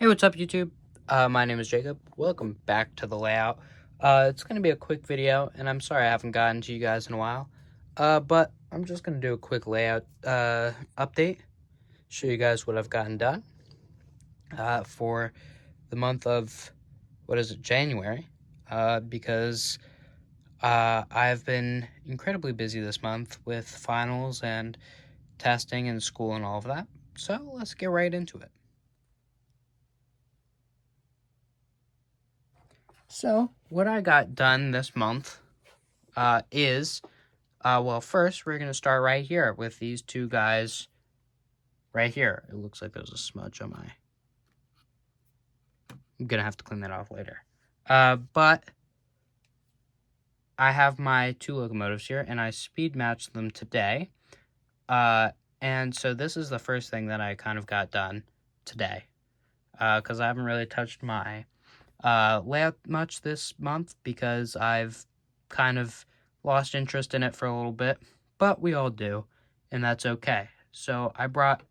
Hey, what's up, YouTube? My name is Jacob. Welcome back to the layout. It's going to be a quick video, and I'm sorry I haven't gotten to you guys in a while. But I'm just going to do a quick layout update, show you guys what I've gotten done for the month of, January, because I've been incredibly busy this month with finals and testing and school and all of that. So let's get right into it. So, what I got done this month is, well, first we're going to start right here with these two guys right here. It looks like there's a smudge on my... I'm going to have to clean that off later. But I have my two locomotives here, and I speed matched them today. And so this is the first thing that I kind of got done today, because I haven't really touched my layout much this month because I've kind of lost interest in it for a little bit, but we all do, and that's okay. So I brought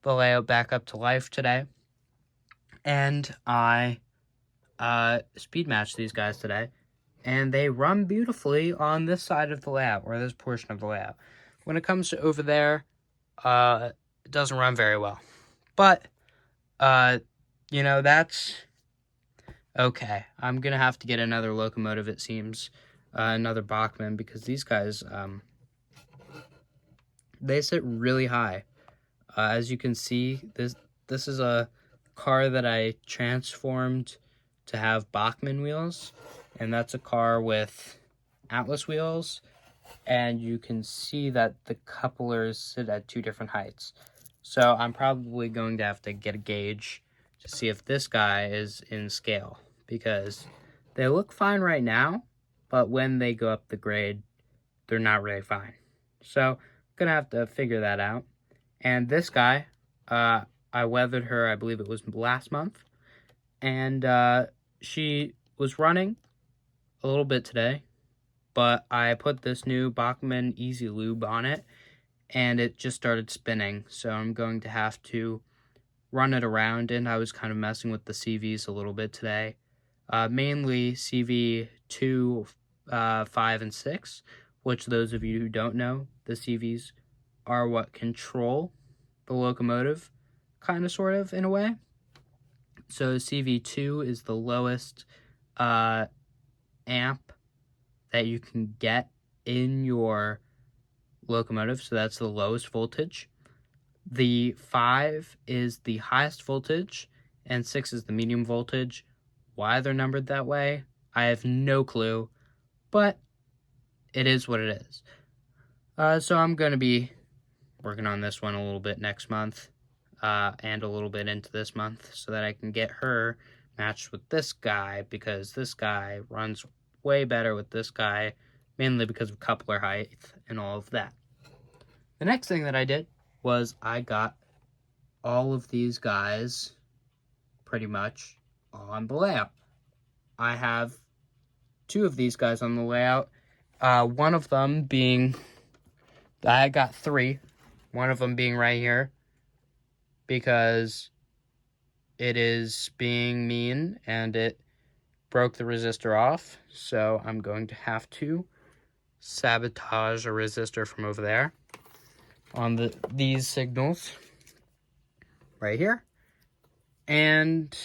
the layout back up to life today, and I speed matched these guys today, and they run beautifully on this side of the layout, or this portion of the layout. When it comes to over there, it doesn't run very well, but you know, that's okay. I'm gonna have to get another locomotive, it seems, another Bachmann, because these guys, they sit really high. As you can see, this is a car that I transformed to have Bachmann wheels, and that's a car with Atlas wheels, and you can see that the couplers sit at two different heights. So I'm probably going to have to get a gauge to see if this guy is in scale, because they look fine right now, but when they go up the grade, they're not really fine. So I'm gonna have to figure that out. And this guy, I weathered her, I believe it was last month, and she was running a little bit today, but I put this new Bachmann Easy Lube on it, and it just started spinning, so I'm going to have to run it around, and I was kind of messing with the CVs a little bit today. Mainly CV 2, 5, and 6, which those of you who don't know, the CVs are what control the locomotive, kind of, sort of, in a way. So CV2 is the lowest amp that you can get in your locomotive, so that's the lowest voltage. The 5 is the highest voltage, and 6 is the medium voltage. Why they're numbered that way, I have no clue, but it is what it is. So I'm going to be working on this one a little bit next month, and a little bit into this month, so that I can get her matched with this guy, because this guy runs way better with this guy, mainly because of coupler height and all of that. The next thing that I did was I got all of these guys pretty much on the layout. I have two of these guys on the layout. One of them being, I got three. One of them being right here, because it is being mean and it broke the resistor off. So I'm going to have to sabotage a resistor from over there on these signals right here. And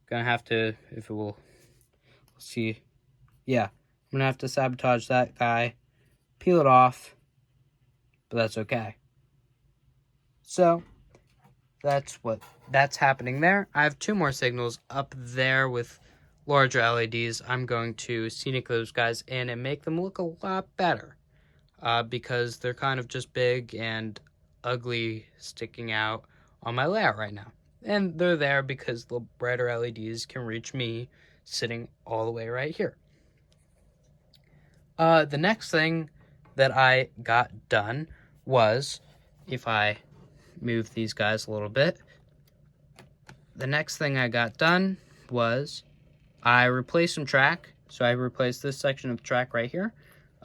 gonna have to, if it will, see, yeah, I'm gonna have to sabotage that guy, peel it off, but that's okay. So that's happening there. I have two more signals up there with larger LEDs. I'm going to scenic those guys in and make them look a lot better, because they're kind of just big and ugly sticking out on my layout right now. And they're there because the brighter LEDs can reach me sitting all the way right here. The next thing that I got done was, if I move these guys a little bit, the next thing I got done was I replaced some track. So I replaced this section of track right here,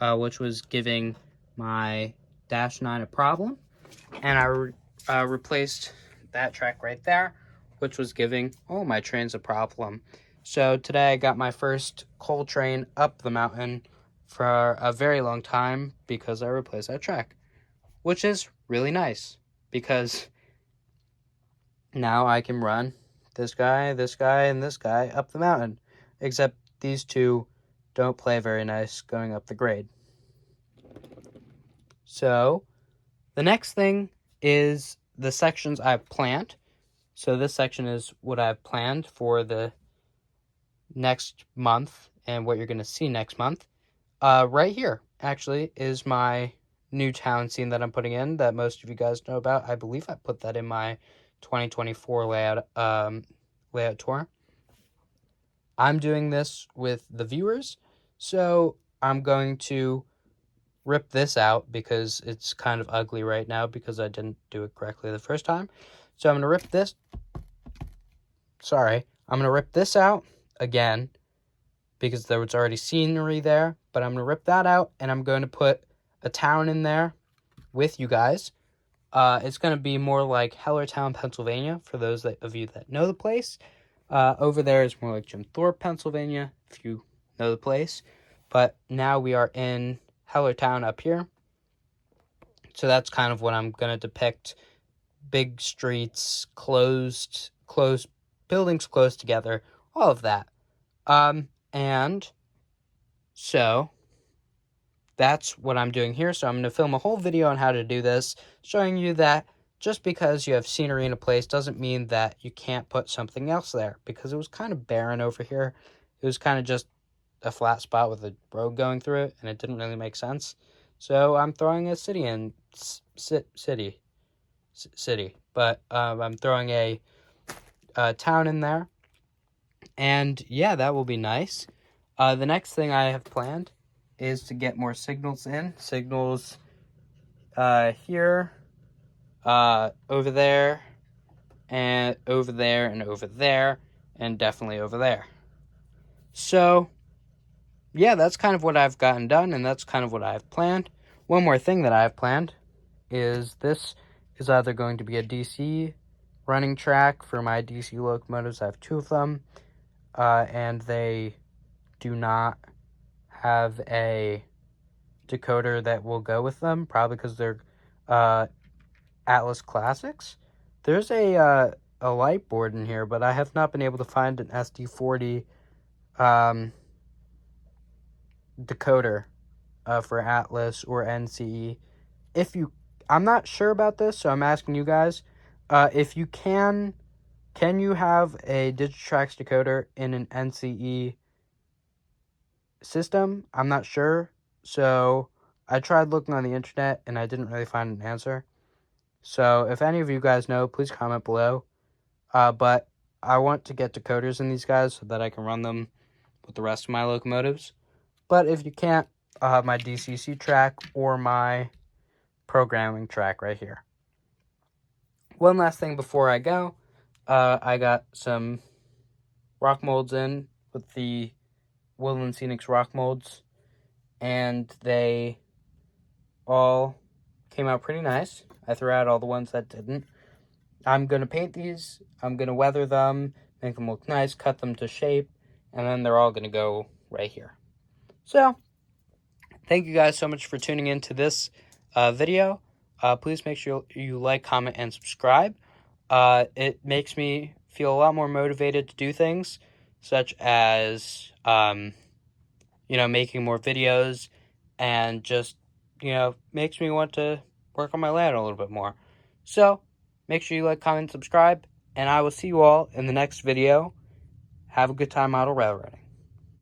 which was giving my Dash 9 a problem, and I replaced that track right there which was giving all my trains a problem. So today I got my first coal train up the mountain for a very long time because I replaced that track, which is really nice because now I can run this guy, and this guy up the mountain. Except these two don't play very nice going up the grade. So the next thing is the sections I've planned. So this section is what I've planned for the next month and what you're going to see next month. Right here, actually, is my new town scene that I'm putting in that most of you guys know about. I believe I put that in my 2024 layout tour. I'm doing this with the viewers, so I'm going to rip this out because it's kind of ugly right now because I didn't do it correctly the first time. So I'm going to rip this. Sorry, I'm going to rip this out again because there was already scenery there, but I'm going to rip that out and I'm going to put a town in there with you guys. It's going to be more like Hellertown, Pennsylvania, for those of you that know the place. Over there is more like Jim Thorpe, Pennsylvania, if you know the place. But now we are in Hellertown up here. So that's kind of what I'm going to depict. Big streets, closed buildings close together, all of that. And so that's what I'm doing here. So I'm going to film a whole video on how to do this, showing you that just because you have scenery in a place doesn't mean that you can't put something else there, because it was kind of barren over here. It was kind of just a flat spot with a road going through it, and it didn't really make sense. So I'm throwing a city in, city, but I'm throwing a town in there, and yeah, that will be nice. The next thing I have planned is to get more signals in. Signals here, over there, and over there, and over there, and definitely over there. So, yeah, that's kind of what I've gotten done, and that's kind of what I've planned. One more thing that I've planned is this is either going to be a DC running track for my DC locomotives. I have 2 of them, and they do not have a decoder that will go with them, probably because they're Atlas Classics. There's a light board in here, but I have not been able to find an SD40 decoder for Atlas or NCE. I'm not sure about this, so I'm asking you guys, if you can you have a Digitrax decoder in an NCE system? I'm not sure. So I tried looking on the internet and I didn't really find an answer. So if any of you guys know, please comment below. But I want to get decoders in these guys so that I can run them with the rest of my locomotives. But if you can't, my DCC track or my programming track right here. One last thing before I go, I got some rock molds in with the Woodland Scenics rock molds, and they all came out pretty nice. I threw out all the ones that didn't. I'm going to paint these, I'm going to weather them, make them look nice, cut them to shape, and then they're all going to go right here. So, thank you guys so much for tuning in to this video. Please make sure you like, comment, and subscribe. It makes me feel a lot more motivated to do things, such as, making more videos, and just, makes me want to work on my layout a little bit more. So, make sure you like, comment, subscribe, and I will see you all in the next video. Have a good time model railroading.